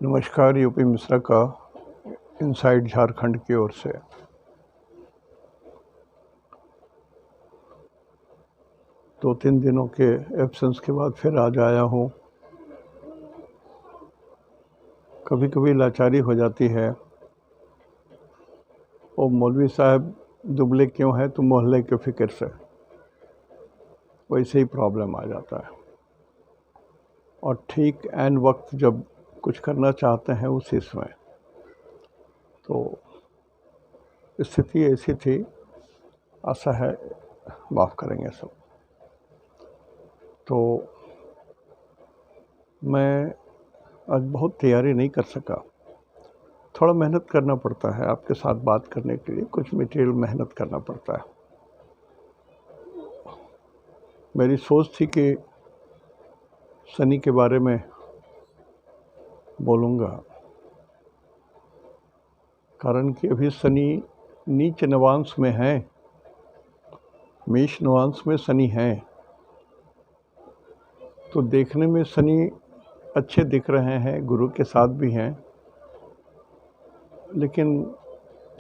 नमस्कार। यूपी मिश्रा का इनसाइड झारखंड की ओर से। दो तीन दिनों के एब्सेंस के बाद फिर आज आया हूँ। कभी कभी लाचारी हो जाती है। वो मौलवी साहब दुबले क्यों है तो मोहल्ले के फिक्र से, वैसे ही प्रॉब्लम आ जाता है। और ठीक एन वक्त जब कुछ करना चाहते हैं उसी समय, तो स्थिति ऐसी थी, आशा है माफ़ करेंगे सब। तो मैं आज बहुत तैयारी नहीं कर सका। थोड़ा मेहनत करना पड़ता है आपके साथ बात करने के लिए, कुछ मटेरियल मेहनत करना पड़ता है। मेरी सोच थी कि शनि के बारे में बोलूँगा, कारण कि अभी शनि नीच नवांश में है, मेष नवांश में शनि है। तो देखने में शनि अच्छे दिख रहे हैं, गुरु के साथ भी हैं, लेकिन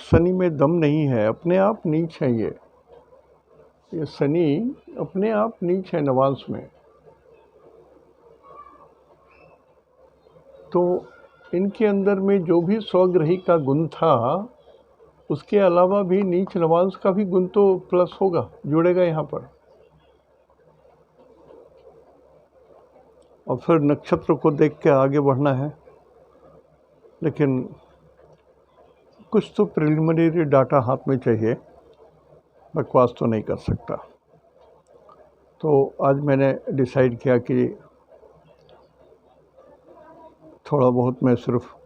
शनि में दम नहीं है, अपने आप नीच है। ये शनि अपने आप नीच है नवांश में। तो इनके अंदर में जो भी स्वग्रही का गुण था, उसके अलावा भी नीच नवांश का भी गुण तो प्लस होगा, जुड़ेगा यहाँ पर। और फिर नक्षत्र को देख के आगे बढ़ना है, लेकिन कुछ तो प्रिलिमिनरी डाटा हाथ में चाहिए, बकवास तो नहीं कर सकता। तो आज मैंने डिसाइड किया कि थोड़ा बहुत मैं सिर्फ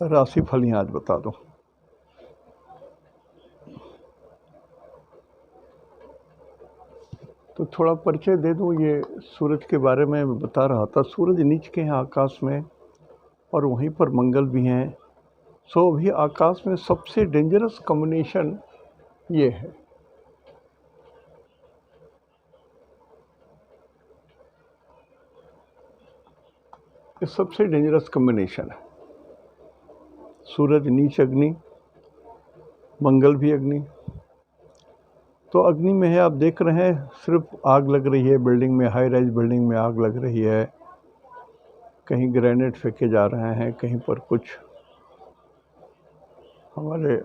राशि फल ही आज बता दूं। तो थोड़ा परिचय दे दूं। ये सूरज के बारे में मैं बता रहा था। सूरज नीच के हैं आकाश में, और वहीं पर मंगल भी हैं। सो अभी आकाश में सबसे डेंजरस कॉम्बिनेशन ये है। ये सबसे डेंजरस कॉम्बिनेशन है। सूरज नीच अग्नि, मंगल भी अग्नि। तो अग्नि में है, आप देख रहे हैं सिर्फ आग लग रही है बिल्डिंग में, हाई राइज बिल्डिंग में आग लग रही है। कहीं ग्रेनेड फेंके जा रहे हैं, कहीं पर कुछ हमारे,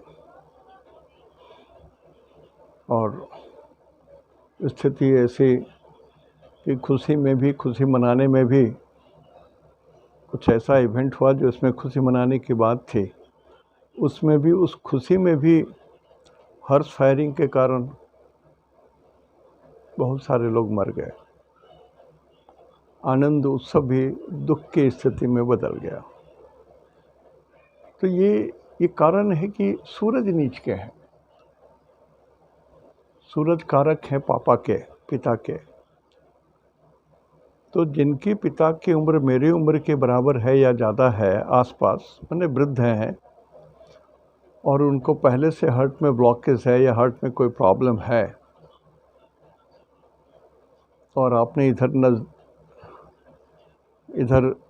और स्थिति ऐसी कि खुशी में भी, खुशी मनाने में भी कुछ ऐसा इवेंट हुआ जो इसमें खुशी मनाने की बात थी, उसमें भी, उस खुशी में भी हर्ष फायरिंग के कारण बहुत सारे लोग मर गए। आनंद उत्सव भी दुख की स्थिति में बदल गया। तो ये कारण है कि सूरज नीच के हैं। सूरज कारक है पापा के, पिता के। तो जिनकी पिता की उम्र मेरी उम्र के बराबर है या ज़्यादा है, आसपास, मैंने वृद्ध हैं, और उनको पहले से हार्ट में ब्लॉकेज है या हार्ट में कोई प्रॉब्लम है, और आपने इधर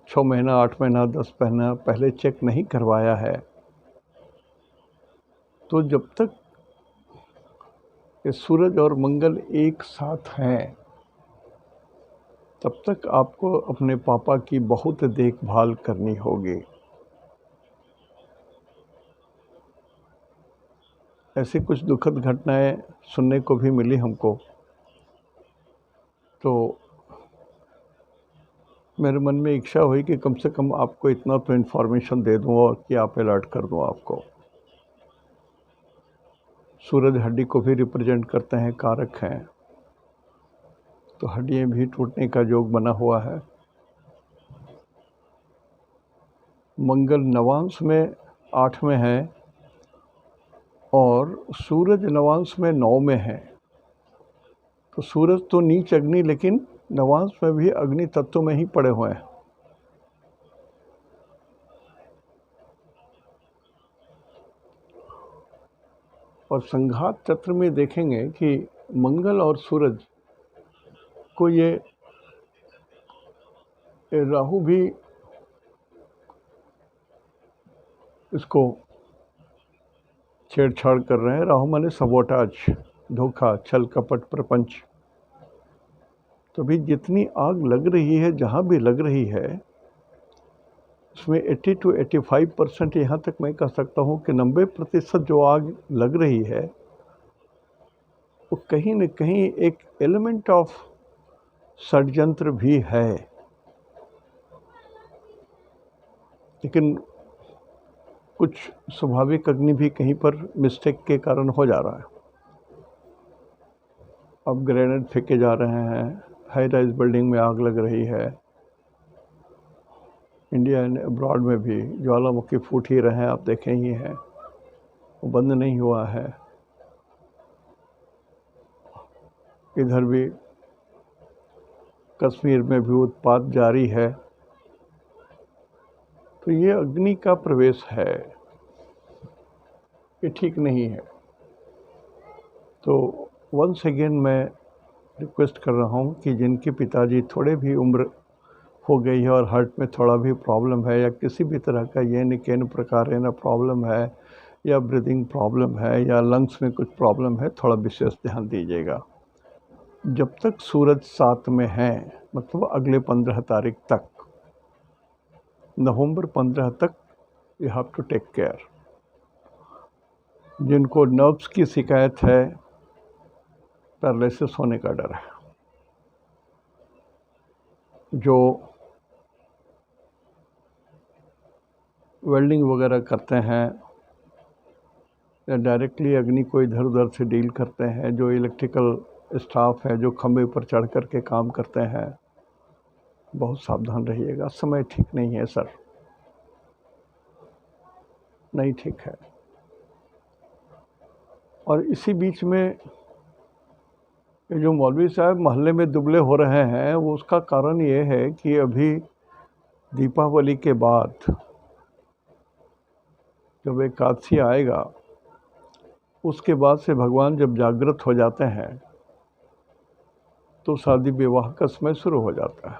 6 महीना, 8 महीना, 10 महीना पहले चेक नहीं करवाया है, तो जब तक ये सूरज और मंगल एक साथ हैं, तब तक आपको अपने पापा की बहुत देखभाल करनी होगी। ऐसी कुछ दुखद घटनाएं सुनने को भी मिली हमको। तो मेरे मन में इच्छा हुई कि कम से कम आपको इतना तो इन्फॉर्मेशन दे दूं और कि आप अलर्ट कर दूं आपको। सूरज हड्डी को भी रिप्रेजेंट करते हैं, कारक हैं, तो हड्डियां भी टूटने का योग बना हुआ है। मंगल नवांश में 8 में है, और सूरज नवांश में 9 में है। तो सूरज तो नीच अग्नि, लेकिन नवांश में भी अग्नि तत्व में ही पड़े हुए हैं। और संघात चक्र में देखेंगे कि मंगल और सूरज को ये राहु भी इसको छेड़छाड़ कर रहे हैं। राहु माने सबोटाज, धोखा, छल कपट, प्रपंच। तो भी जितनी आग लग रही है, जहाँ भी लग रही है, उसमें 80 to 85%, यहाँ तक मैं कह सकता हूँ कि 90% जो आग लग रही है वो कहीं न कहीं एक एलिमेंट ऑफ षड्यंत्र भी है। लेकिन कुछ स्वाभाविक अग्नि भी कहीं पर मिस्टेक के कारण हो जा रहा है। अब ग्रेनेड फेंके जा रहे हैं, हाई राइज बिल्डिंग में आग लग रही है। इंडिया एंड अब्रॉड में भी ज्वालामुखी फूट ही रहे हैं, आप देखें ही हैं, वो बंद नहीं हुआ है। इधर भी कश्मीर में भी उत्पात जारी है। तो ये अग्नि का प्रवेश है, ये ठीक नहीं है। तो वंस अगेन मैं रिक्वेस्ट कर रहा हूँ कि जिनके पिताजी थोड़े भी उम्र हो गई है और हार्ट में थोड़ा भी प्रॉब्लम है, या किसी भी तरह का ये न केन प्रकार है ना प्रॉब्लम है, या ब्रीदिंग प्रॉब्लम है, या लंग्स में कुछ प्रॉब्लम है, थोड़ा विशेष ध्यान दीजिएगा। जब तक सूरज 7 में है, मतलब अगले 15 तारीख तक, नवंबर 15 तक, you have to take care. जिनको नर्व्स की शिकायत है, पैरालिसिस होने का डर है। जो वेल्डिंग वगैरह करते हैं या डायरेक्टली अग्नि को इधर उधर से डील करते हैं, जो इलेक्ट्रिकल स्टाफ है, जो खंभे पर चढ़ कर के काम करते हैं, बहुत सावधान रहिएगा। समय ठीक नहीं है सर, नहीं ठीक है। और इसी बीच में ये जो मौलवी साहब मोहल्ले में दुबले हो रहे हैं, वो उसका कारण ये है कि अभी दीपावली के बाद जब एकादशी आएगा, उसके बाद से भगवान जब जागृत हो जाते हैं तो शादी विवाह का समय शुरू हो जाता है।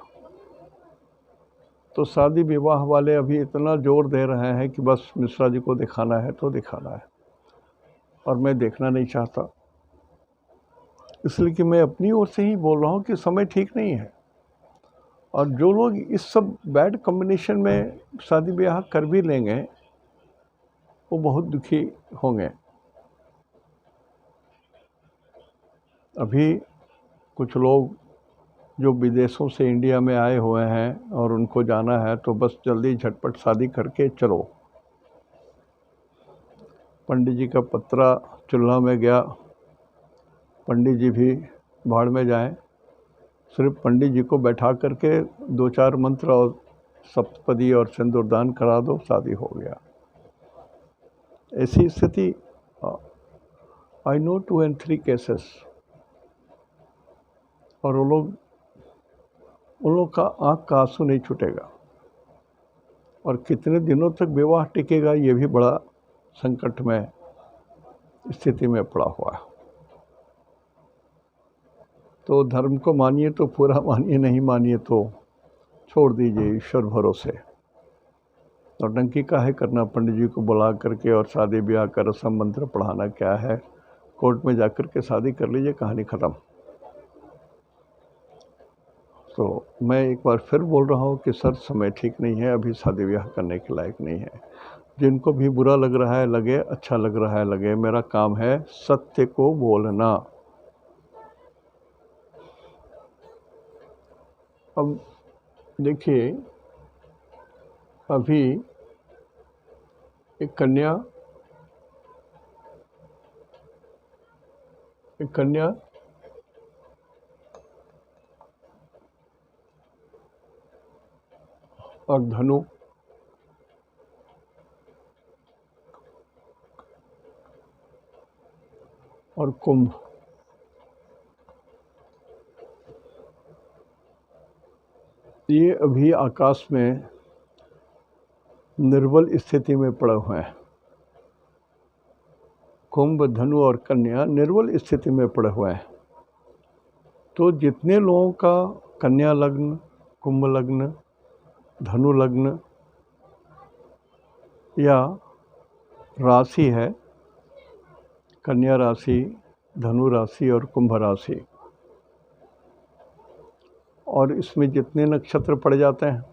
तो शादी विवाह वाले अभी इतना जोर दे रहे हैं कि बस मिश्रा जी को दिखाना है तो दिखाना है, और मैं देखना नहीं चाहता। इसलिए कि मैं अपनी ओर से ही बोल रहा हूँ कि समय ठीक नहीं है। और जो लोग इस सब बैड कॉम्बिनेशन में शादी ब्याह कर भी लेंगे, वो बहुत दुखी होंगे। अभी कुछ लोग जो विदेशों से इंडिया में आए हुए हैं और उनको जाना है, तो बस जल्दी झटपट शादी करके चलो। पंडित जी का पत्रा चूल्हा में गया, पंडित जी भी भाड़ में जाएं। सिर्फ पंडित जी को बैठा करके 2-4 मंत्र और सप्तपदी और सिंदूरदान करा दो, शादी हो गया। ऐसी स्थिति आई नो 2 and 3 केसेस। और उन लोग का आँख का आंसू नहीं छूटेगा। और कितने दिनों तक विवाह टिकेगा, ये भी बड़ा संकट में स्थिति में पड़ा हुआ है। तो धर्म को मानिए तो पूरा मानिए, नहीं मानिए तो छोड़ दीजिए ईश्वर भरोसे। नौटंकी काहे करना, पंडित जी को बुला करके और शादी ब्याह का रस्म मंत्र पढ़ाना क्या है। कोर्ट में जाकर के शादी कर लीजिए, कहानी ख़त्म। तो मैं एक बार फिर बोल रहा हूँ कि सर समय ठीक नहीं है, अभी शादी ब्याह करने के लायक नहीं है। जिनको भी बुरा लग रहा है लगे, अच्छा लग रहा है लगे, मेरा काम है सत्य को बोलना। अब देखिए, अभी एक कन्या और धनु और कुंभ, ये अभी आकाश में निर्बल स्थिति में पड़े हुए हैं। कुंभ, धनु और कन्या निर्बल स्थिति में पड़े हुए हैं। तो जितने लोगों का कन्या लग्न, कुंभ लग्न, धनु लग्न या राशि है कन्या राशि, धनु राशि और कुंभ राशि, और इसमें जितने नक्षत्र पड़ जाते हैं,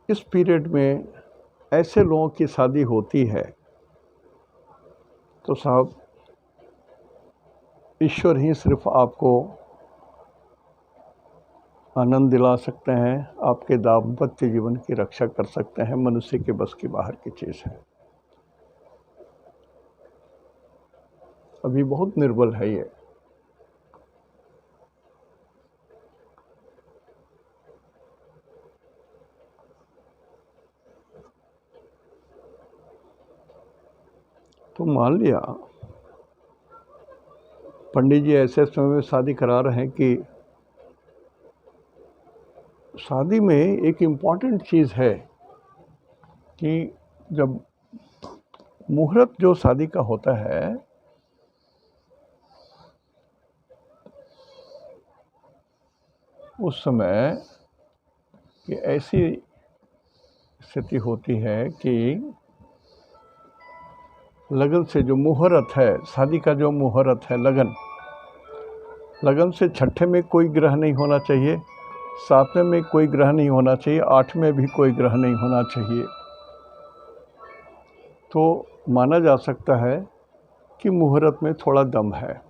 इस पीरियड में ऐसे लोगों की शादी होती है तो साहब ईश्वर ही सिर्फ आपको आनंद दिला सकते हैं, आपके दाम्पत्य जीवन की रक्षा कर सकते हैं। मनुष्य के बस की बाहर की चीज़ है। अभी बहुत निर्बल है ये। तो मान लिया पंडित जी ऐसे समय में शादी करा रहे हैं कि शादी में एक इम्पॉर्टेंट चीज़ है कि जब मुहूर्त जो शादी का होता है, उस समय कि ऐसी स्थिति होती है कि लगन से जो मुहूर्त है, शादी का जो मुहूर्त है, लगन से छठे में कोई ग्रह नहीं होना चाहिए, सातवें में कोई ग्रह नहीं होना चाहिए, आठवें में भी कोई ग्रह नहीं होना चाहिए। तो माना जा सकता है कि मुहूर्त में थोड़ा दम है,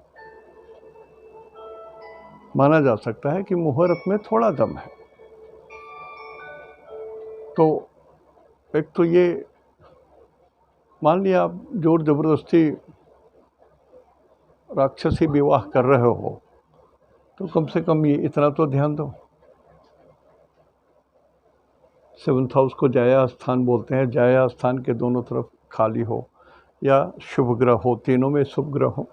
माना जा सकता है कि मुहूर्त में थोड़ा दम है। तो एक तो ये मान लिया आप जोर ज़बरदस्ती राक्षसी विवाह कर रहे हो, तो कम से कम ये इतना तो ध्यान दो। 7th हाउस को जाया स्थान बोलते हैं। जाया स्थान के दोनों तरफ खाली हो या शुभ ग्रह हो, तीनों में शुभ ग्रह हो,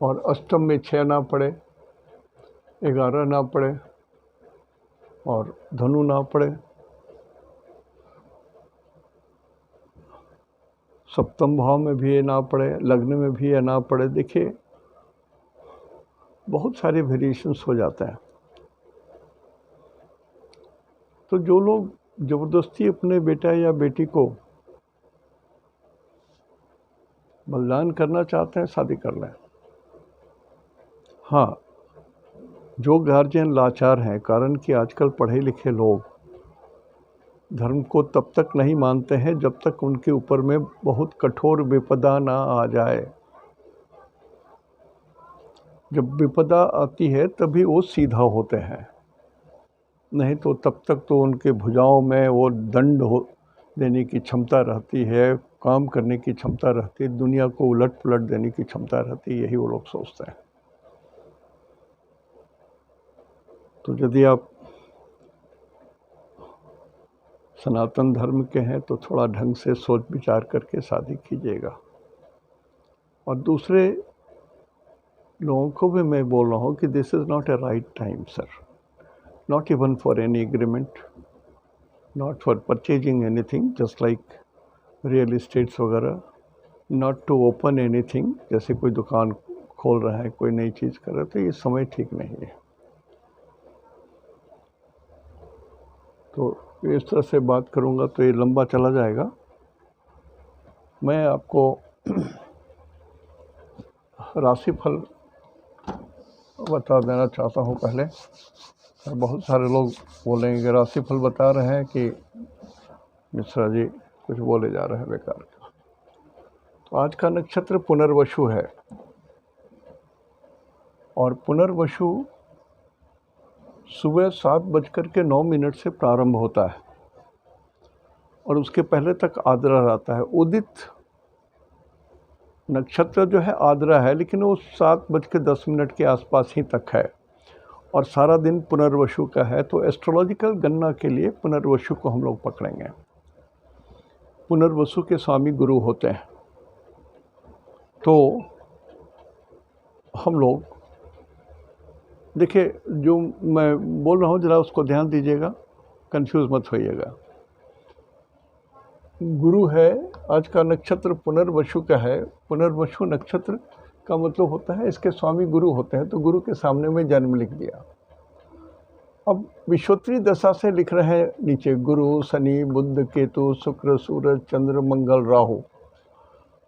और अष्टम में 6 ना पड़े, 11 ना पड़े और धनु ना पड़े, सप्तम भाव में भी ये ना पड़े, लग्न में भी ये ना पड़े। देखिए बहुत सारे वेरिएशंस हो जाते हैं। तो जो लोग ज़बरदस्ती अपने बेटा या बेटी को बलिदान करना चाहते हैं, शादी कर लें। हाँ, जो गार्जियन लाचार हैं, कारण कि आजकल पढ़े लिखे लोग धर्म को तब तक नहीं मानते हैं जब तक उनके ऊपर में बहुत कठोर विपदा ना आ जाए। जब विपदा आती है तभी वो सीधा होते हैं, नहीं तो तब तक तो उनके भुजाओं में वो दंड देने की क्षमता रहती है, काम करने की क्षमता रहती है, दुनिया को उलट पुलट देने की क्षमता रहती है। यही वो लोग सोचते हैं। तो यदि आप सनातन धर्म के हैं तो थोड़ा ढंग से सोच विचार करके शादी कीजिएगा। और दूसरे लोगों को भी मैं बोल रहा हूँ कि this is not a right time sir, not even for any agreement, not for purchasing anything just like real estates वगैरह, नॉट टू ओपन एनीथिंग, जैसे कोई दुकान खोल रहा है, कोई नई चीज़ कर रहा है, तो ये समय ठीक नहीं है। तो इस तरह से बात करूँगा तो ये लंबा चला जाएगा। मैं आपको राशिफल बता देना चाहता हूँ पहले। बहुत सारे लोग बोलेंगे कि राशिफल बता रहे हैं कि मिश्रा जी कुछ बोले जा रहे हैं बेकार का। तो आज का नक्षत्र पुनर्वसु है, और पुनर्वसु सुबह 7:09 से प्रारंभ होता है और उसके पहले तक आद्रा रहता है। उदित नक्षत्र जो है आद्रा है, लेकिन वो 7:10 के आसपास ही तक है और सारा दिन पुनर्वसु का है। तो एस्ट्रोलॉजिकल गणना के लिए पुनर्वसु को हम लोग पकड़ेंगे। पुनर्वसु के स्वामी गुरु होते हैं। तो हम लोग देखिए, जो मैं बोल रहा हूँ ज़रा उसको ध्यान दीजिएगा, कंफ्यूज मत होइएगा। गुरु है, आज का नक्षत्र पुनर्वसु का है। पुनर्वसु नक्षत्र का मतलब होता है इसके स्वामी गुरु होते हैं, तो गुरु के सामने में जन्म लिख दिया। अब विश्वोत्तरी दशा से लिख रहे हैं नीचे, गुरु, शनि, बुध, केतु, शुक्र, सूरज, चंद्र, मंगल, राहु।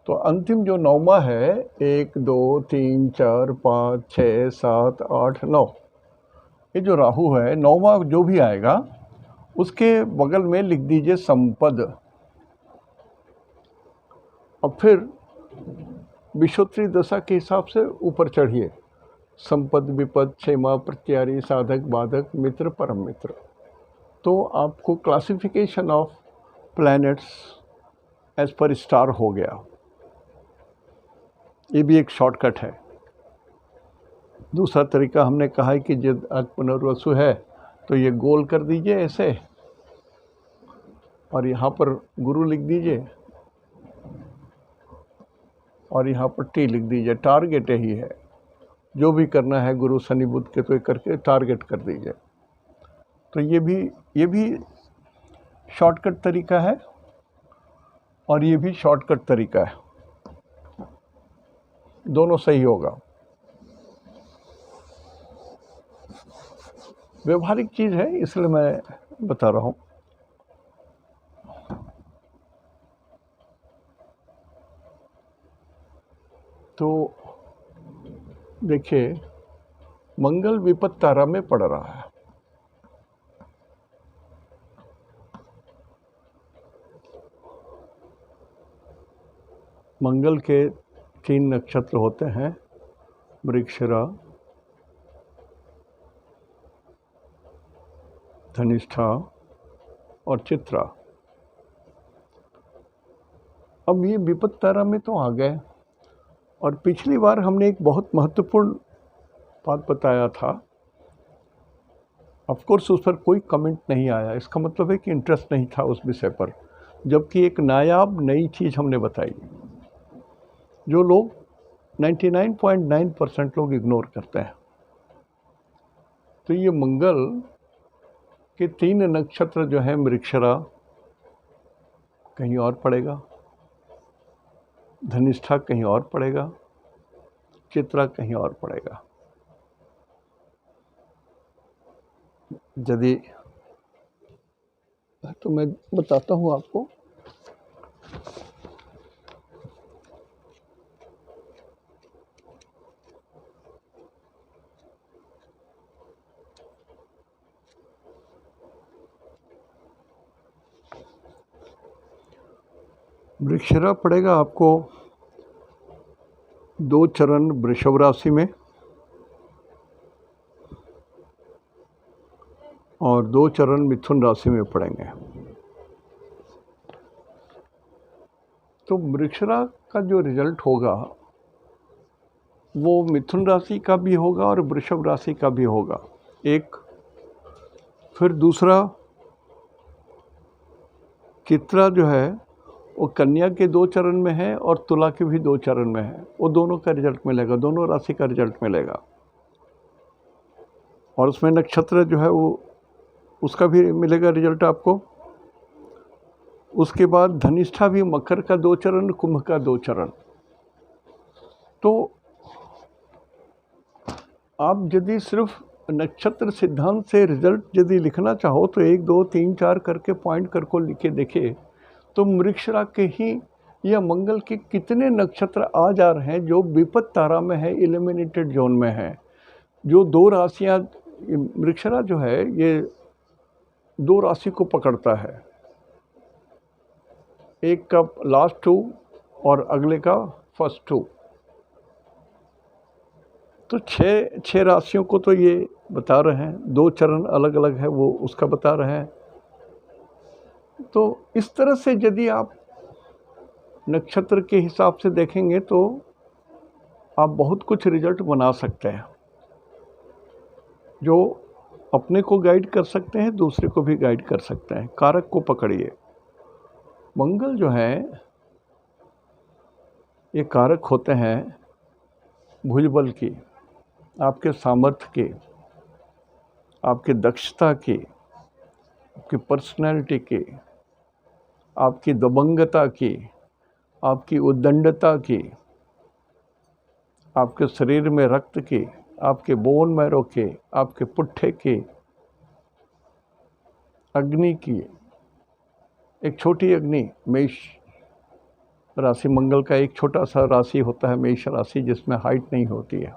तो अंतिम जो नौमा है, 1 2 3 4 5 6 7 8 9, ये जो राहु है, नौमा जो भी आएगा उसके बगल में लिख दीजिए संपद। अब फिर विश्वोत्तरी दशा के हिसाब से ऊपर चढ़िए, संपद, विपद, क्षेमा, प्रत्यारी, साधक, बाधक, मित्र, परम मित्र। तो आपको classification of planets as per star हो गया। ये भी एक शॉर्टकट है। दूसरा तरीका हमने कहा है कि जब आज पुनर्वसु है तो ये गोल कर दीजिए ऐसे, और यहाँ पर गुरु लिख दीजिए और यहाँ पर टी लिख दीजिए। टारगेट यही है, जो भी करना है गुरु, शनि, बुध के तो करके टारगेट कर दीजिए। तो ये भी शॉर्टकट तरीका है और ये भी शॉर्टकट तरीका है, दोनों सही होगा। व्यवहारिक चीज़ है इसलिए मैं बता रहा हूँ। तो देखिए, मंगल विपत्त तारा में पड़ रहा है। मंगल के 3 नक्षत्र होते हैं, मृगशिरा, धनिष्ठा और चित्रा। अब ये विपत्त तारा में तो आ गए, और पिछली बार हमने एक बहुत महत्वपूर्ण बात बताया था। ऑफ कोर्स उस पर कोई कमेंट नहीं आया, इसका मतलब है कि इंटरेस्ट नहीं था उस विषय पर, जबकि एक नायाब नई चीज़ हमने बताई जो लोग 99.9% लोग इग्नोर करते हैं। तो ये मंगल के 3 नक्षत्र जो है, मृगशिरा कहीं और पड़ेगा, धनिष्ठा कहीं और पड़ेगा, चित्रा कहीं और पड़ेगा। यदि तो मैं बताता हूँ आपको। मृगशिरा पड़ेगा आपको 2 चरण वृषभ राशि में और 2 चरण मिथुन राशि में पड़ेंगे। तो मृगशिरा का जो रिजल्ट होगा वो मिथुन राशि का भी होगा और वृषभ राशि का भी होगा एक। फिर दूसरा, चित्रा जो है वो कन्या के 2 चरण में है और तुला के भी 2 चरण में है। वो दोनों का रिजल्ट मिलेगा, दोनों राशि का रिजल्ट मिलेगा, और उसमें नक्षत्र जो है वो उसका भी मिलेगा रिजल्ट आपको। उसके बाद धनिष्ठा भी, मकर का 2 चरण, कुंभ का 2 चरण। तो आप यदि सिर्फ नक्षत्र सिद्धांत से रिजल्ट यदि लिखना चाहो तो 1 2 3 4 करके पॉइंट करके लिखे देखिए, तो मृगशिरा के ही या मंगल के कितने नक्षत्र आ जा रहे हैं जो विपत्त तारा में है, इल्यूमिनेटेड जोन में है। जो 2 राशियाँ, मृगशिरा जो है ये 2 राशि को पकड़ता है, एक का लास्ट 2 और अगले का फर्स्ट 2। तो 6 राशियों को तो ये बता रहे हैं, 2 चरण अलग अलग है वो उसका बता रहे हैं। तो इस तरह से यदि आप नक्षत्र के हिसाब से देखेंगे तो आप बहुत कुछ रिजल्ट बना सकते हैं, जो अपने को गाइड कर सकते हैं, दूसरे को भी गाइड कर सकते हैं। कारक को पकड़िए। मंगल जो है ये कारक होते हैं भुजबल की, आपके सामर्थ्य के, आपके दक्षता की, आपकी पर्सनैलिटी की, आपकी दबंगता की, आपकी उद्दंडता की, आपके शरीर में रक्त की, आपके बोन मैरो के, आपके पुट्ठे की, अग्नि की एक छोटी अग्नि, मेष राशि, मंगल का एक छोटा सा राशि होता है मेष राशि, जिसमें हाइट नहीं होती है,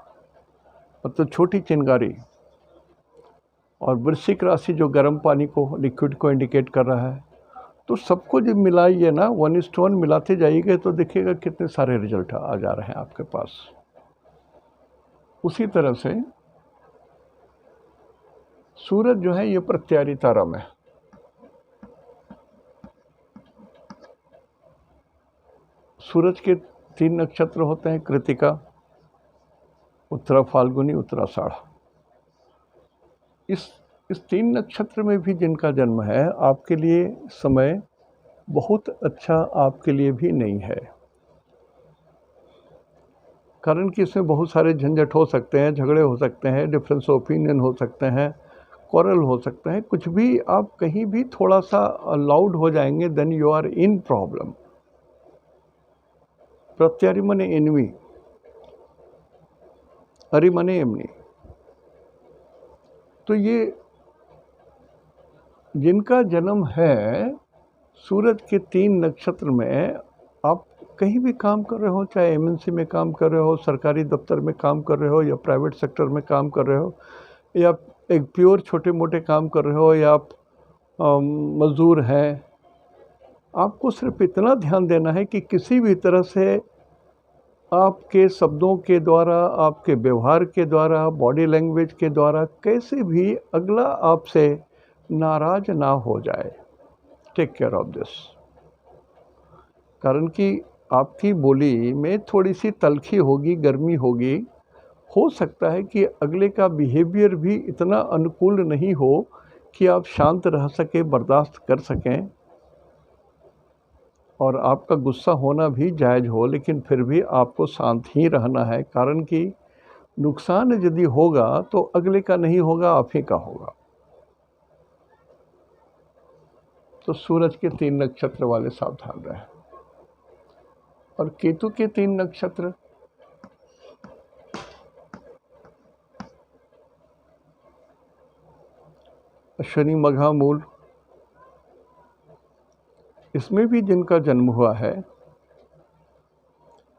मतलब छोटी चिंगारी। और वृश्चिक राशि जो गर्म पानी को, लिक्विड को इंडिकेट कर रहा है। तो सबको जब मिलाइए ना, 1:1 मिलाते जाइएगा तो देखिएगा कितने सारे रिजल्ट आ जा रहे हैं आपके पास। उसी तरह से सूरज जो है ये प्रत्यारी तारा में, सूरज के 3 नक्षत्र होते हैं, कृतिका, उत्तरा फाल्गुनी, उत्तराषाढ़। इस 3 नक्षत्र में भी जिनका जन्म है, आपके लिए समय बहुत अच्छा आपके लिए भी नहीं है। कारण कि इसमें बहुत सारे झंझट हो सकते हैं, झगड़े हो सकते हैं, डिफरेंस ओपिनियन हो सकते हैं, क्वारल हो सकते हैं, कुछ भी। आप कहीं भी थोड़ा सा लाउड हो जाएंगे, then you are in problem. प्रत्यारी मने एनवी, अरि मने एमनी। तो ये जिनका जन्म है सूरज के 3 नक्षत्र में, आप कहीं भी काम कर रहे हो, चाहे एमएनसी में काम कर रहे हो, सरकारी दफ्तर में काम कर रहे हो, या प्राइवेट सेक्टर में काम कर रहे हो, या एक प्योर छोटे मोटे काम कर रहे हो, या आप मजदूर हैं, आपको सिर्फ इतना ध्यान देना है कि किसी भी तरह से आपके शब्दों के द्वारा, आपके व्यवहार के द्वारा, बॉडी लैंग्वेज के द्वारा कैसे भी अगला आपसे नाराज ना हो जाए। Take care of this. कारण कि आपकी बोली में थोड़ी सी तलखी होगी, गर्मी होगी। हो सकता है कि अगले का बिहेवियर भी इतना अनुकूल नहीं हो कि आप शांत रह सके, बर्दाश्त कर सकें, और आपका गुस्सा होना भी जायज़ हो, लेकिन फिर भी आपको शांत ही रहना है। कारण कि नुकसान यदि होगा तो अगले का नहीं होगा, आप ही का होगा। तो सूरज के 3 नक्षत्र वाले सावधान रहें। और केतु के 3 नक्षत्र, अश्विनी, मघा, मूल, इसमें भी जिनका जन्म हुआ है,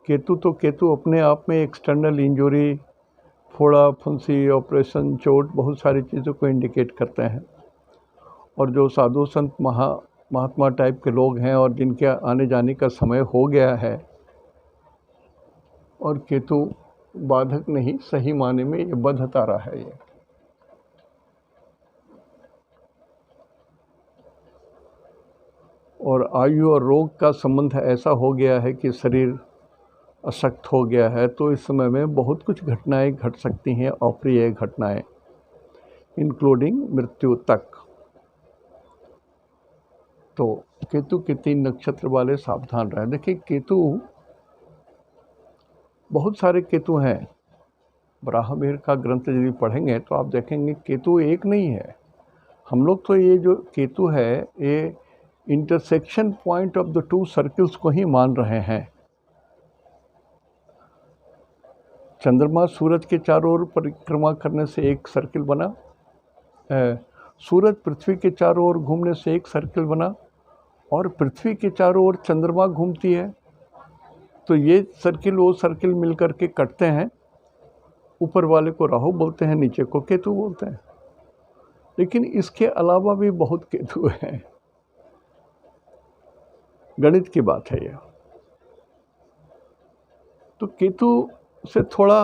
केतु, तो केतु अपने आप में एक्सटर्नल इंजरी, फोड़ा फुंसी, ऑपरेशन, चोट, बहुत सारी चीज़ों को इंडिकेट करते हैं। और जो साधु संत महात्मा टाइप के लोग हैं, और जिनके आने जाने का समय हो गया है, और केतु बाधक नहीं, सही माने में ये बद्ध तारा है। ये और आयु और रोग का संबंध ऐसा हो गया है कि शरीर अशक्त हो गया है। तो इस समय में बहुत कुछ घटनाएं घट सकती हैं, अप्रिय घटनाएं, इंक्लूडिंग मृत्यु तक। तो केतु के 3 नक्षत्र वाले सावधान रहें। देखिए, केतु, बहुत सारे केतु हैं। ब्राह्मण का ग्रंथ यदि पढ़ेंगे तो आप देखेंगे केतु एक नहीं है। हम लोग तो ये जो केतु है, ये intersection point of the 2 circles को ही मान रहे हैं। चंद्रमा सूरज के चारों ओर परिक्रमा करने से एक सर्किल बना, सूरज पृथ्वी के चारों ओर घूमने से एक सर्किल बना, और पृथ्वी के चारों ओर चंद्रमा घूमती है। तो ये सर्किल वो सर्किल मिलकर के कटते हैं। ऊपर वाले को राहु बोलते हैं, नीचे को केतु बोलते हैं। लेकिन इसके अलावा भी बहुत केतु हैं, गणित की बात है यह। तो केतु से थोड़ा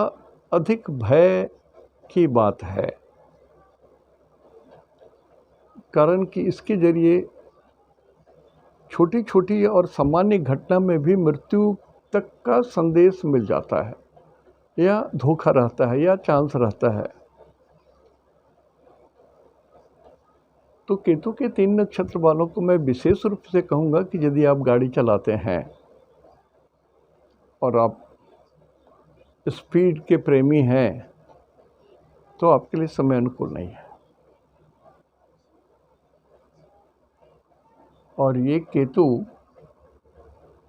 अधिक भय की बात है, कारण कि इसके जरिए छोटी छोटी और सामान्य घटना में भी मृत्यु तक का संदेश मिल जाता है, या धोखा रहता है, या चांस रहता है। तो केतु के 3 नक्षत्र वालों को मैं विशेष रूप से कहूँगा कि यदि आप गाड़ी चलाते हैं और आप स्पीड के प्रेमी हैं, तो आपके लिए समय अनुकूल नहीं है। और ये केतु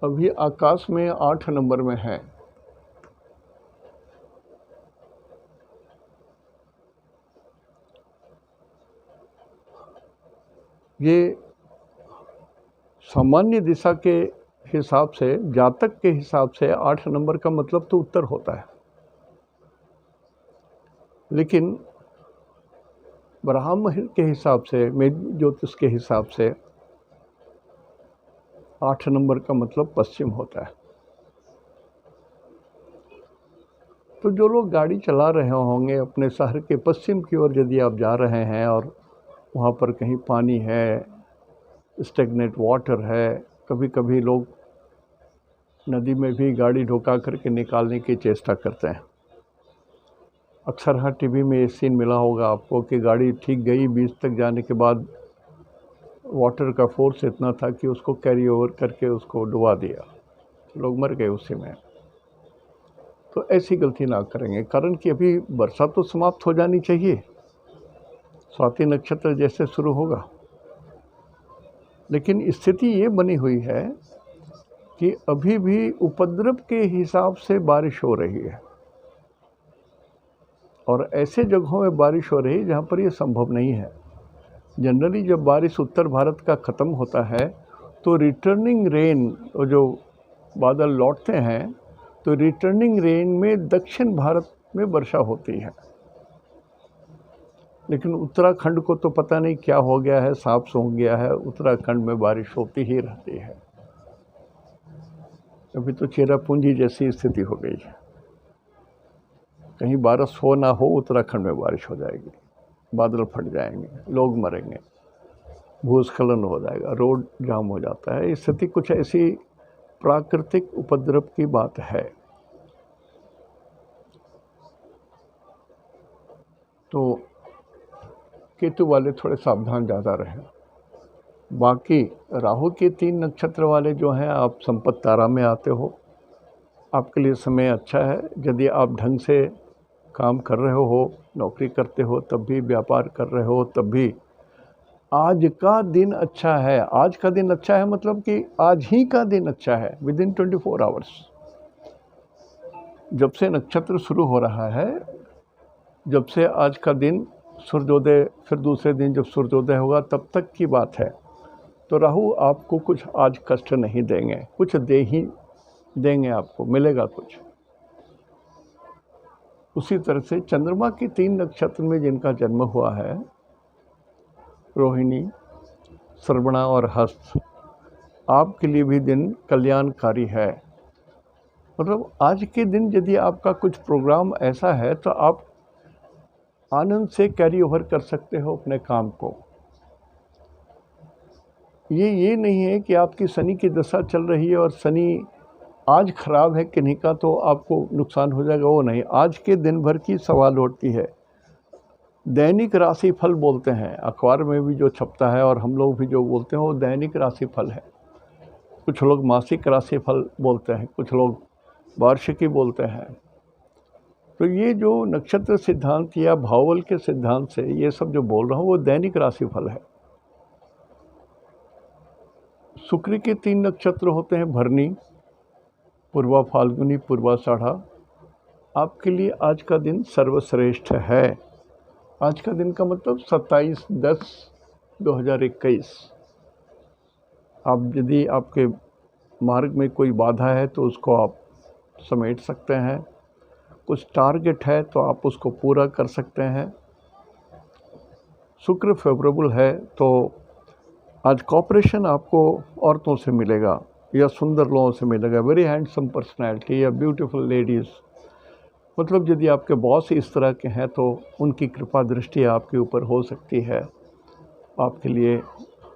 अभी आकाश में 8 नंबर में है। ये सामान्य दिशा के हिसाब से, जातक के हिसाब से 8 नंबर का मतलब तो उत्तर होता है, लेकिन ब्राह्मण के हिसाब से, मेरी ज्योतिष के हिसाब से 8 नंबर का मतलब पश्चिम होता है। तो जो लोग गाड़ी चला रहे होंगे अपने शहर के पश्चिम की ओर यदि आप जा रहे हैं और वहाँ पर कहीं पानी है, स्टेगनेट वाटर है, कभी कभी लोग नदी में भी गाड़ी ढुका करके निकालने की चेष्टा करते हैं। अक्सर हर टीवी में ये सीन मिला होगा आपको कि गाड़ी ठीक गई, बीच तक जाने के बाद वाटर का फोर्स इतना था कि उसको कैरी ओवर करके उसको डुबा दिया, लोग मर गए उसी में। तो ऐसी गलती ना करेंगे, कारण कि अभी वर्षा तो समाप्त हो जानी चाहिए, स्वाति नक्षत्र जैसे शुरू होगा, लेकिन स्थिति ये बनी हुई है कि अभी भी उपद्रव के हिसाब से बारिश हो रही है, और ऐसे जगहों में बारिश हो रही है जहाँ पर ये संभव नहीं है। जनरली जब बारिश उत्तर भारत का ख़त्म होता है तो रिटर्निंग रेन, जो बादल लौटते हैं, तो रिटर्निंग रेन में दक्षिण भारत में वर्षा होती है। लेकिन उत्तराखंड को तो पता नहीं क्या हो गया है, सांप सूंघ गया है, उत्तराखंड में बारिश होती ही रहती है। अभी तो चेरापूंजी जैसी स्थिति हो गई है, कहीं बारिश हो ना हो उत्तराखंड में बारिश हो जाएगी, बादल फट जाएंगे, लोग मरेंगे, भूस्खलन हो जाएगा, रोड जाम हो जाता है। स्थिति कुछ ऐसी प्राकृतिक उपद्रव की बात है। तो केतु वाले थोड़े सावधान ज़्यादा रहें। बाकी राहु के 3 नक्षत्र वाले जो हैं, आप संपत्ति तारा में आते हो, आपके लिए समय अच्छा है। यदि आप ढंग से काम कर रहे हो, नौकरी करते हो तब भी, व्यापार कर रहे हो तब भी, आज का दिन अच्छा है। आज का दिन अच्छा है मतलब कि आज ही का दिन अच्छा है, विदिन 24 आवर्स। जब से नक्षत्र शुरू हो रहा है, जब से आज का दिन सूर्योदय, फिर दूसरे दिन जब सूर्योदय होगा, तब तक की बात है। तो राहु आपको कुछ आज कष्ट नहीं देंगे, कुछ दे ही देंगे, आपको मिलेगा कुछ। उसी तरह से चंद्रमा के 3 नक्षत्र में जिनका जन्म हुआ है, रोहिणी, श्रवणा और हस्त, आपके लिए भी दिन कल्याणकारी है। मतलब आज के दिन यदि आपका कुछ प्रोग्राम ऐसा है तो आप आनंद से कैरी ओवर कर सकते हो अपने काम को। ये नहीं है कि आपकी शनि की दशा चल रही है और शनि आज खराब है किन्हीं का तो आपको नुकसान हो जाएगा, वो नहीं। आज के दिन भर की सवाल उठती है। दैनिक राशि फल बोलते हैं, अखबार में भी जो छपता है और हम लोग भी जो बोलते हैं वो दैनिक राशि फल है। कुछ लोग मासिक राशि फल बोलते हैं, कुछ लोग वार्षिकी बोलते हैं। तो ये जो नक्षत्र सिद्धांत या भावबल के सिद्धांत से ये सब जो बोल रहा हूँ वो दैनिक राशि फल है। शुक्र के 3 नक्षत्र होते हैं, भरनी, पूर्वा फाल्गुनी, पूर्वाषाढ़ा। आपके लिए आज का दिन सर्वश्रेष्ठ है। आज का दिन का मतलब 27/10/2021। आप यदि आपके मार्ग में कोई बाधा है तो उसको आप समेट सकते हैं, कुछ टारगेट है तो आप उसको पूरा कर सकते हैं। शुक्र फेवरेबल है तो आज कॉपरेशन आपको औरतों से मिलेगा या सुंदर लोगों से मिलेगा, वेरी हैंडसम पर्सनैलिटी या ब्यूटीफुल लेडीज़। मतलब यदि आपके बॉस इस तरह के हैं तो उनकी कृपा दृष्टि आपके ऊपर हो सकती है। आपके लिए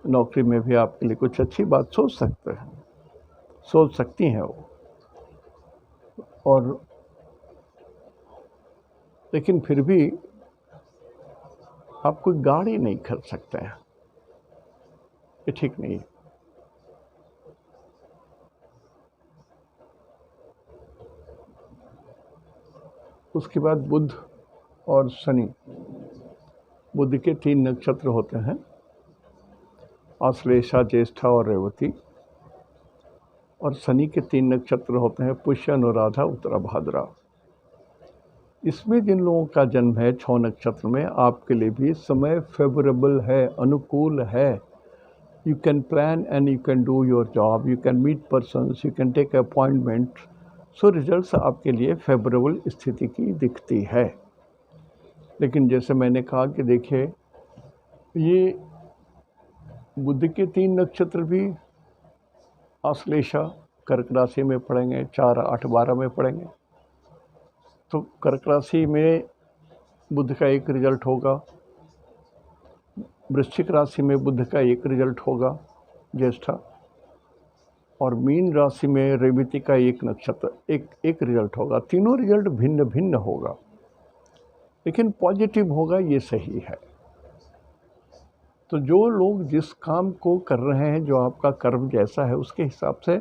नौकरी में भी आपके लिए कुछ अच्छी बात सोच सकती हैं वो। और लेकिन फिर भी आप कोई गाड़ी नहीं खरीद सकते हैं, ये ठीक नहीं है। उसके बाद बुध और शनि। बुध के 3 नक्षत्र होते हैं, आश्लेषा, ज्येष्ठा और रेवती। और शनि के 3 नक्षत्र होते हैं, पुष्य, अनुराधा, उत्तराभाद्रा। इसमें जिन लोगों का जन्म है 6 नक्षत्र में, आपके लिए भी समय फेवरेबल है, अनुकूल है। You can plan and you can do your job, you can meet persons, you can take appointment. So results आपके लिए फेवरेबल स्थिति की दिखती है। लेकिन जैसे मैंने कहा कि देखिए, ये बुध के 3 नक्षत्र भी आश्लेषा कर्क राशि में पड़ेंगे, 4, 8, 12 में पड़ेंगे। तो कर्क राशि में बुध का एक रिजल्ट होगा, वृश्चिक राशि में बुध का एक रिजल्ट होगा ज्येष्ठा, और मीन राशि में रेवती का एक नक्षत्र एक रिजल्ट होगा। तीनों रिजल्ट भिन्न भिन्न होगा, लेकिन पॉजिटिव होगा, ये सही है। तो जो लोग जिस काम को कर रहे हैं, जो आपका कर्म जैसा है, उसके हिसाब से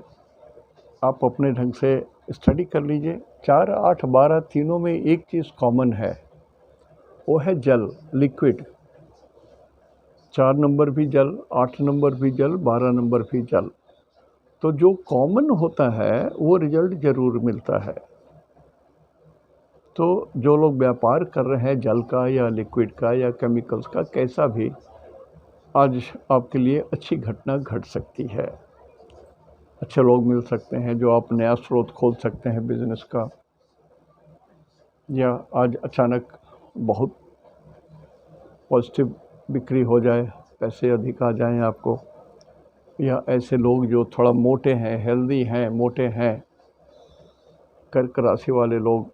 आप अपने ढंग से स्टडी कर लीजिए। 4, 8, 12 तीनों में एक चीज़ कॉमन है, वो है जल, लिक्विड। 4 नंबर भी जल, 8 नंबर भी जल, 12 नंबर भी जल। तो जो कॉमन होता है वो रिजल्ट ज़रूर मिलता है। तो जो लोग व्यापार कर रहे हैं जल का या लिक्विड का या केमिकल्स का, कैसा भी, आज आपके लिए अच्छी घटना घट सकती है। अच्छे लोग मिल सकते हैं, जो आप नया स्रोत खोल सकते हैं बिजनेस का, या आज अचानक बहुत पॉजिटिव बिक्री हो जाए, पैसे अधिक आ जाएं आपको। या ऐसे लोग जो थोड़ा मोटे हैं, हेल्दी हैं, मोटे हैं, कर्क राशि वाले लोग,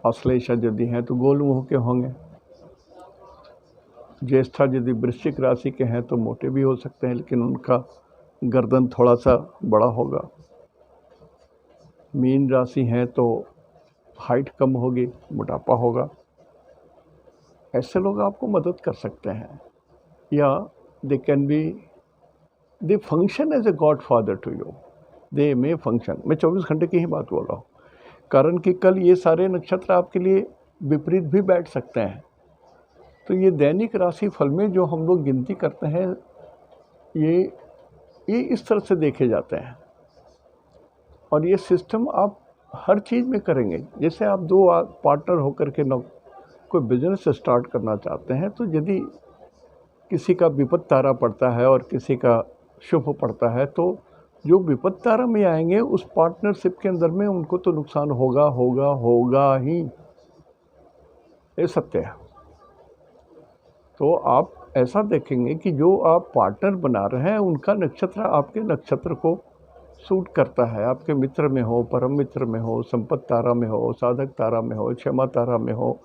आश्लेषा यदि हैं तो गोल मुँह के होंगे। ज्येष्ठा यदि वृश्चिक राशि के हैं तो मोटे भी हो सकते हैं, लेकिन उनका गर्दन थोड़ा सा बड़ा होगा। मीन राशि हैं तो हाइट कम होगी, मोटापा होगा। ऐसे लोग आपको मदद कर सकते हैं, या they can be, they function as a godfather to you, they may function. मैं 24 घंटे की ही बात बोल रहा हूँ, कारण कि कल ये सारे नक्षत्र आपके लिए विपरीत भी बैठ सकते हैं। तो ये दैनिक राशि फल में जो हम लोग गिनती करते हैं, ये इस तरह से देखे जाते हैं, और ये सिस्टम आप हर चीज़ में करेंगे। जैसे आप 2 पार्टनर होकर के कोई बिजनेस स्टार्ट करना चाहते हैं, तो यदि किसी का विपद तारा पड़ता है और किसी का शुभ पड़ता है, तो जो विपद तारा में आएंगे उस पार्टनरशिप के अंदर में उनको तो नुकसान होगा होगा होगा ही, ये सत्य है। तो आप ऐसा देखेंगे कि जो आप पार्टनर बना रहे हैं उनका नक्षत्र आपके नक्षत्र को सूट करता है। आपके मित्र में हो, परम मित्र में हो, संपत्ति तारा में हो, साधक तारा में हो, क्षमा तारा में हो,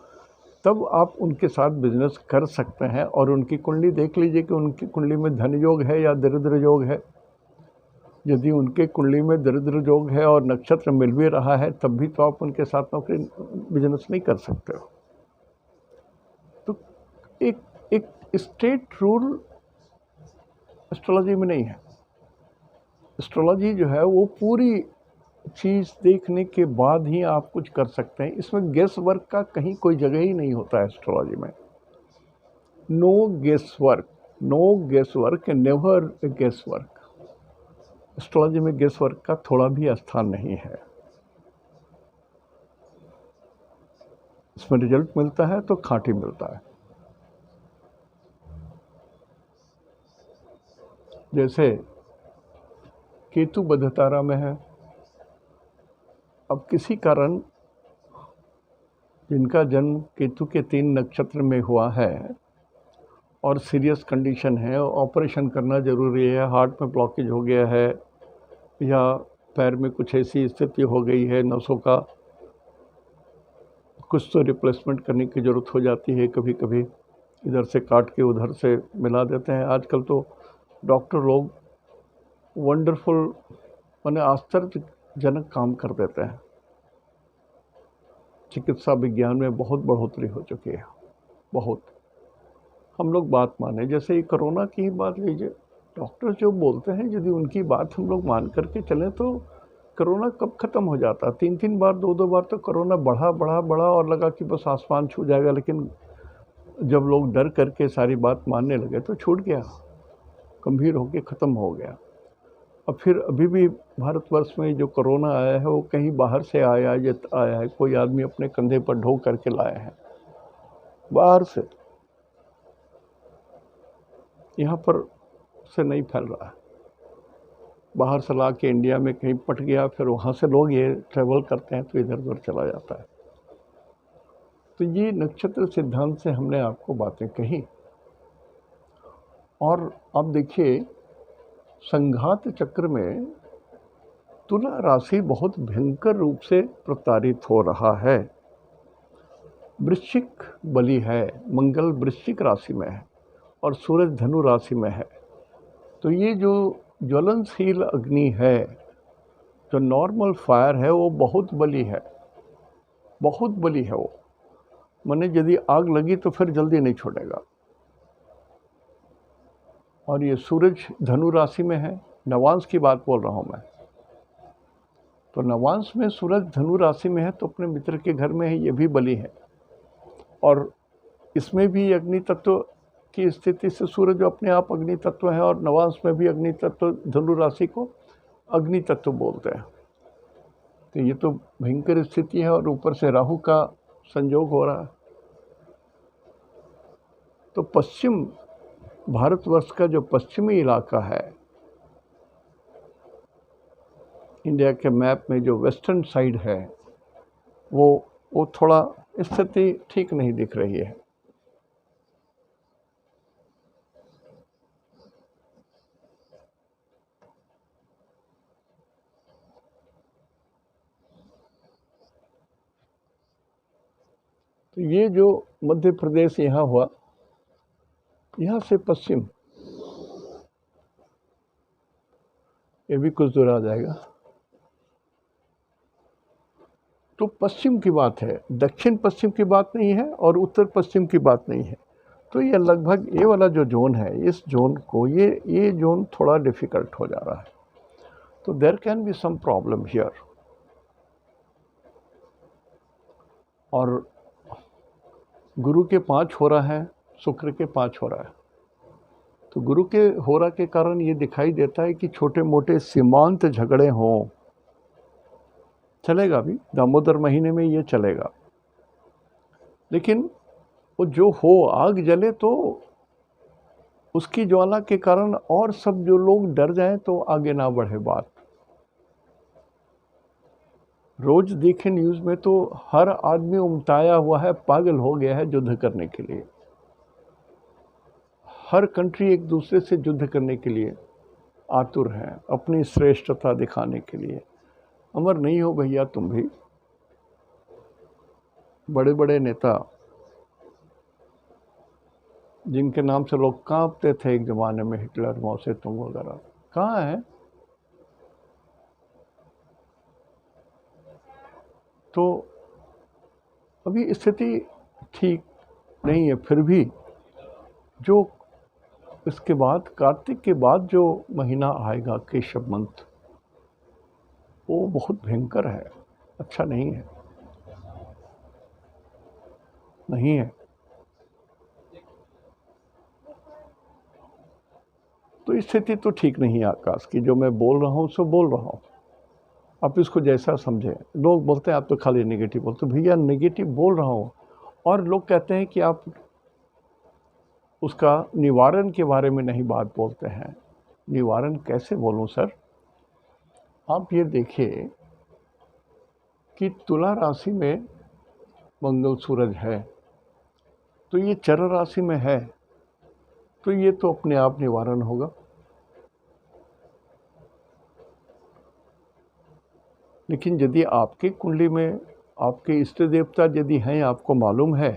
तब आप उनके साथ बिजनेस कर सकते हैं। और उनकी कुंडली देख लीजिए कि उनकी कुंडली में धन योग है या दरिद्र योग है। यदि उनके कुंडली में दरिद्र योग है और नक्षत्र मिल भी रहा है, तब भी तो आप उनके साथ नौकरी बिजनेस नहीं कर सकते हो। तो एक स्ट्रेट रूल एस्ट्रोलॉजी में नहीं है। एस्ट्रोलॉजी जो है वो पूरी चीज़ देखने के बाद ही आप कुछ कर सकते हैं। इसमें गेस वर्क का कहीं कोई जगह ही नहीं होता है एस्ट्रोलॉजी में। No guess work, no guess work, never guess work. Astrology में गेस वर्क का थोड़ा भी स्थान नहीं है। इसमें रिजल्ट मिलता है तो खाँटी मिलता है। जैसे केतु बुध तारा में है, अब किसी कारण जिनका जन्म केतु के 3 नक्षत्र में हुआ है और सीरियस कंडीशन है, ऑपरेशन करना ज़रूरी है, हार्ट में ब्लॉकेज हो गया है या पैर में कुछ ऐसी स्थिति हो गई है, नसों का कुछ तो रिप्लेसमेंट करने की ज़रूरत हो जाती है। कभी कभी इधर से काट के उधर से मिला देते हैं। आजकल तो डॉक्टर लोग वंडरफुल, माने आश्चर्यजनक काम कर देते हैं। चिकित्सा विज्ञान में बहुत बढ़ोतरी हो चुकी है, बहुत। हम लोग बात माने, जैसे ये कोरोना की ही बात लीजिए, डॉक्टर जो बोलते हैं यदि उनकी बात हम लोग मान करके चलें तो कोरोना कब ख़त्म हो जाता। 3 बार 2 बार तो कोरोना बढ़ा और लगा कि बस आसमान छू जाएगा, लेकिन जब लोग डर करके सारी बात मानने लगे तो छूट गया, गंभीर होकर ख़त्म हो गया। अब फिर अभी भी भारतवर्ष में जो कोरोना आया है वो कहीं बाहर से आया है, कोई आदमी अपने कंधे पर ढो करके लाया है बाहर से। यहाँ पर से नहीं फैल रहा है, बाहर से ला के इंडिया में कहीं पट गया, फिर वहाँ से लोग ये ट्रेवल करते हैं तो इधर उधर चला जाता है। तो ये नक्षत्र सिद्धांत से हमने आपको बातें कही। और अब देखिए, संघात चक्र में तुला राशि बहुत भयंकर रूप से प्रताड़ित हो रहा है। वृश्चिक बली है, मंगल वृश्चिक राशि में है और सूरज धनु राशि में है। तो ये जो ज्वलनशील अग्नि है, जो नॉर्मल फायर है, वो बहुत बली है, बहुत बली है वो। माने यदि आग लगी तो फिर जल्दी नहीं छोड़ेगा। और ये सूरज धनु राशि में है, नवांश की बात बोल रहा हूँ मैं। तो नवांश में सूरज धनु राशि में है तो अपने मित्र के घर में है, ये भी बली है। और इसमें भी अग्नि तत्व की स्थिति से सूरज अपने आप अग्नि तत्व है, और नवांश में भी अग्नि तत्व, धनु राशि को अग्नि तत्व बोलते हैं। तो ये तो भयंकर स्थिति है, और ऊपर से राहु का संयोग हो रहा है। तो पश्चिम भारतवर्ष का जो पश्चिमी इलाका है, इंडिया के मैप में जो वेस्टर्न साइड है, वो थोड़ा स्थिति ठीक नहीं दिख रही है। तो ये जो मध्य प्रदेश यहाँ हुआ, यहाँ से पश्चिम ये भी कुछ दूर आ जाएगा। तो पश्चिम की बात है, दक्षिण पश्चिम की बात नहीं है और उत्तर पश्चिम की बात नहीं है। तो ये लगभग ये वाला जो जोन है, इस जोन को ये जोन थोड़ा डिफ़िकल्ट हो जा रहा है। तो there can be some problem here. और गुरु के 5 हो रहा है, शुक्र के 5 हो रहा है। तो गुरु के हो रहा के कारण ये दिखाई देता है कि छोटे मोटे सीमांत झगड़े हों, चलेगा भी, दामोदर महीने में ये चलेगा। लेकिन वो जो हो, आग जले तो उसकी ज्वाला के कारण और सब जो लोग डर जाएं तो आगे ना बढ़े बात। रोज देखे न्यूज़ में तो हर आदमी उमताया हुआ है, पागल हो गया है युद्ध करने के लिए। हर कंट्री एक दूसरे से युद्ध करने के लिए आतुर हैं, अपनी श्रेष्ठता दिखाने के लिए। अमर नहीं हो भैया तुम भी। बड़े बड़े नेता जिनके नाम से लोग कांपते थे एक ज़माने में, हिटलर, माओ से तुंग वगैरह, कहाँ है? तो अभी स्थिति ठीक नहीं है। फिर भी जो इसके बाद, कार्तिक के बाद जो महीना आएगा, केशव मंथ, वो बहुत भयंकर है, अच्छा नहीं है, नहीं है। तो स्थिति तो ठीक नहीं है आकाश की। जो मैं बोल रहा हूँ सो बोल रहा हूँ, आप इसको जैसा समझें। लोग बोलते हैं आप तो खाली नेगेटिव बोलते, भैया नेगेटिव बोल रहा हूँ। और लोग कहते हैं कि आप उसका निवारण के बारे में नहीं बात बोलते हैं। निवारण कैसे बोलूँ सर? आप ये देखिए कि तुला राशि में मंगल सूरज है, तो ये चर राशि में है, तो ये तो अपने आप निवारण होगा। लेकिन यदि आपकी कुंडली में आपके इष्ट देवता यदि हैं, आपको मालूम है,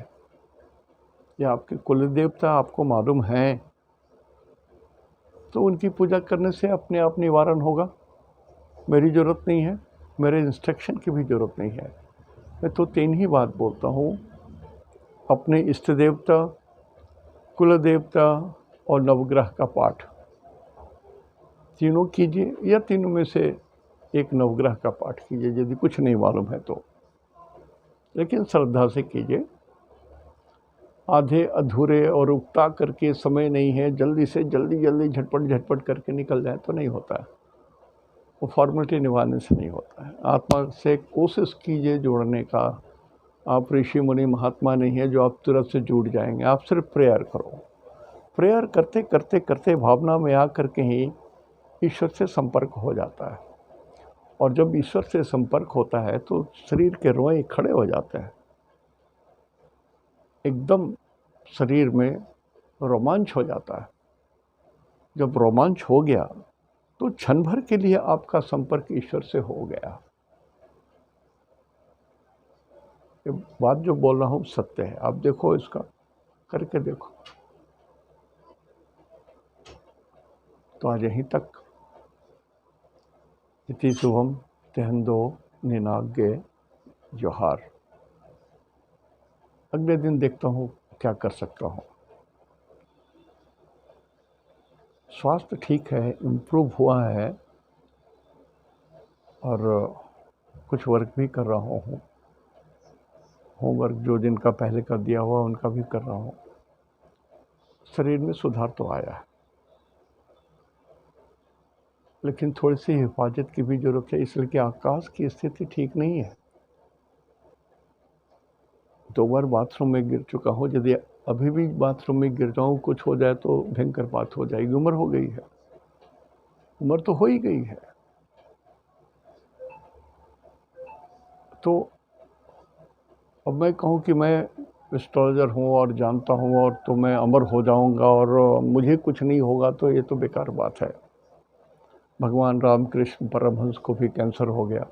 या आपके कुल देवता आपको मालूम हैं, तो उनकी पूजा करने से अपने आप निवारण होगा। मेरी ज़रूरत नहीं है, मेरे इंस्ट्रक्शन की भी ज़रूरत नहीं है। मैं तो 3 ही बात बोलता हूँ, अपने इष्ट देवता, कुल देवता और नवग्रह का पाठ, तीनों कीजिए, या तीनों में से एक नवग्रह का पाठ कीजिए यदि कुछ नहीं मालूम है तो। लेकिन श्रद्धा से कीजिए। आधे अधूरे और उकता करके समय नहीं है, जल्दी से जल्दी झटपट करके निकल जाए तो नहीं होता है। वो फॉर्मेलिटी निभाने से नहीं होता है। आत्मा से कोशिश कीजिए जोड़ने का। आप ऋषि मुनि महात्मा नहीं है जो आप तुरंत से जुड़ जाएंगे। आप सिर्फ प्रेयर करो, प्रेयर करते करते करते भावना में आकर के ही ईश्वर से संपर्क हो जाता है। और जब ईश्वर से संपर्क होता है तो शरीर के रोए खड़े हो जाते हैं, एकदम शरीर में रोमांच हो जाता है। जब रोमांच हो गया तो क्षण भर के लिए आपका संपर्क ईश्वर से हो गया। ये बात जो बोल रहा हूँ सत्य है, आप देखो, इसका करके देखो। तो आज यहीं तक। इति शुभम तेहंदो निनागे जोहार। अगले दिन देखता हूँ क्या कर सकता हूँ। स्वास्थ्य ठीक है, इम्प्रूव हुआ है, और कुछ वर्क भी कर रहा हूँ। होमवर्क जो जिनका पहले का दिया हुआ उनका भी कर रहा हूँ। शरीर में सुधार तो आया है, लेकिन थोड़ी सी हिफाजत की भी ज़रूरत है, इसलिए कि आकाश की स्थिति ठीक नहीं है। 2 बार बाथरूम में गिर चुका हूँ। यदि अभी भी बाथरूम में गिर जाऊँ, कुछ हो जाए तो भयंकर बात हो जाएगी। उम्र हो गई है, उम्र तो हो ही गई है। तो अब मैं कहूँ कि मैं एस्ट्रोलॉजर हूँ और जानता हूँ और तो मैं अमर हो जाऊँगा और मुझे कुछ नहीं होगा, तो ये तो बेकार बात है। भगवान रामकृष्ण परमहंस को भी कैंसर हो गया।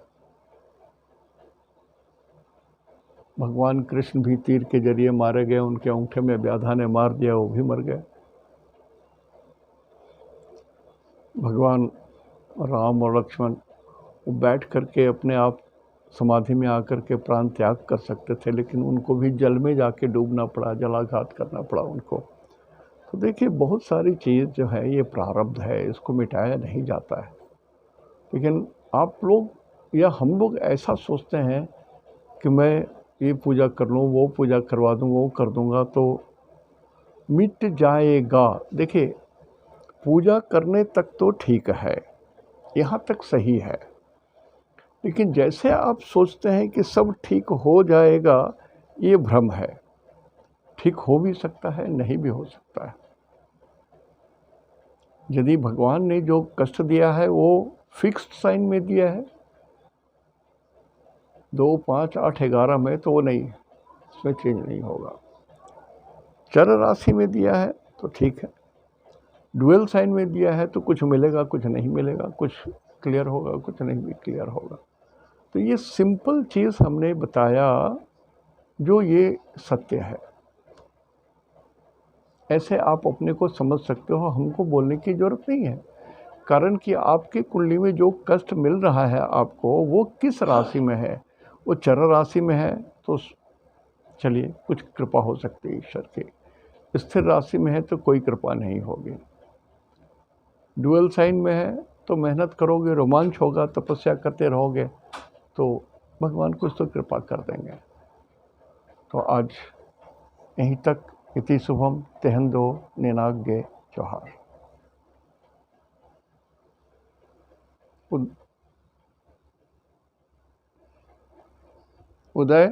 भगवान कृष्ण भी तीर के जरिए मारे गए, उनके अंगूठे में व्याधा ने मार दिया, वो भी मर गए। भगवान राम और लक्ष्मण वो बैठ करके अपने आप समाधि में आकर के प्राण त्याग कर सकते थे, लेकिन उनको भी जल में जाके डूबना पड़ा, जलाघात करना पड़ा उनको। तो देखिए, बहुत सारी चीज़ जो है ये प्रारब्ध है, इसको मिटाया नहीं जाता है। लेकिन आप लोग या हम लोग ऐसा सोचते हैं कि मैं ये पूजा कर लूँ, वो पूजा करवा दूँ, वो कर दूँगा तो मिट जाएगा। देखिए, पूजा करने तक तो ठीक है, यहाँ तक सही है, लेकिन जैसे आप सोचते हैं कि सब ठीक हो जाएगा, ये भ्रम है। ठीक हो भी सकता है, नहीं भी हो सकता है। यदि भगवान ने जो कष्ट दिया है वो फिक्स्ड साइन में दिया है, 2, 5, 8, 11 में, तो वो नहीं, इसमें चेंज नहीं होगा। चर राशि में दिया है तो ठीक है, डुअल साइन में दिया है तो कुछ मिलेगा, कुछ नहीं मिलेगा, कुछ क्लियर होगा, कुछ नहीं भी क्लियर होगा। तो ये सिंपल चीज़ हमने बताया, जो ये सत्य है। ऐसे आप अपने को समझ सकते हो, हमको बोलने की ज़रूरत नहीं है। कारण कि आपकी कुंडली में जो कष्ट मिल रहा है आपको, वो किस राशि में है? वो चर राशि में है तो चलिए कुछ कृपा हो सकती है ईश्वर की। स्थिर राशि में है तो कोई कृपा नहीं होगी। डुअल साइन में है तो मेहनत करोगे, रोमांच होगा, तपस्या करते रहोगे, तो भगवान कुछ तो कृपा कर देंगे। तो आज यहीं तक। इति शुभम तेहंदो निनागे जोहार। उदय